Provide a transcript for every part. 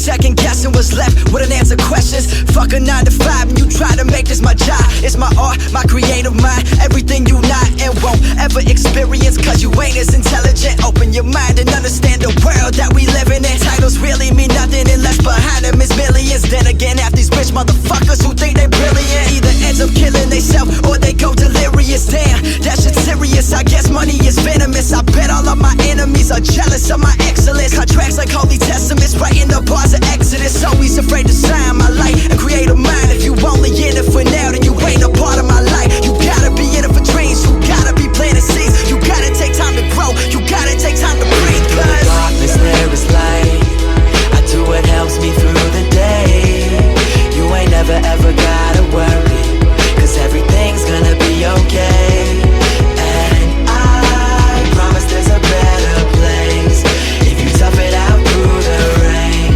second guessing what's left, wouldn't answer questions. Fuck a 9 to 5 and you try to make this my job. It's my art, my creative mind, everything you not and won't ever experience, cause you ain't as intelligent. Open your mind and understand the world that we living in. Titles really mean nothing unless behind them is millions. Then again, half these rich motherfuckers who think they brilliant either ends up killing themselves or they go delirious. Damn, that shit's serious. I guess money is venomous. I bet all of my enemies are jealous of my excellence. Contracts like holy testaments, writing the bars of Exodus. Always afraid to sign my life and create a mind. If you only in it for now, then you ain't a part of my life. You gotta be in it for dreams. You gotta be planting seeds. You gotta take time to grow. You gotta take time to breathe. Through the darkness there is light. I do what helps me through the day. You ain't never ever gotta worry, cause everything's gonna be okay. And I promise there's a better place if you tough it out through the rain.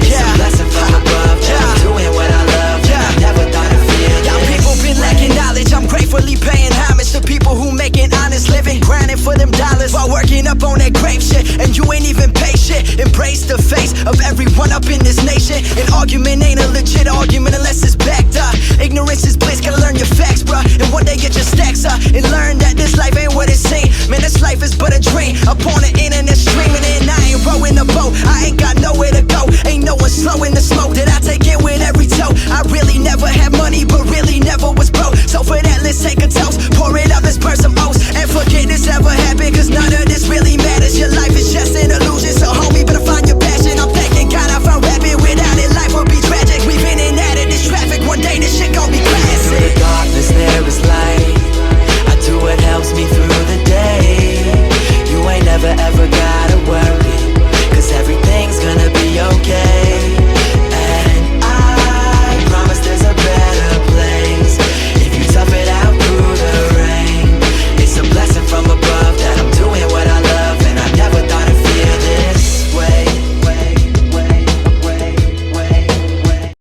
It's a blessing from above that I'm doing what I love. I never thought I'd feel this. Y'all people been lacking knowledge. I'm gratefully paying homage to people who making honest living, grinding for them dollars while working up on that grave shit. And you ain't even pay shit. Embrace the face of everyone up in this nation. An argument ain't a legit argument unless it's backed up. Ignorance is bliss, gotta learn your facts, bruh. And one day get your stacks up and learn that this life ain't what it seems. Man, this life is but a dream upon the internet streaming. And I ain't rowing the boat, I ain't got nowhere to go. Ain't no one slowing the smoke that I take in with every toe. I really never had money, but really never was broke. So for that, let's take a toast. Pour it up, this person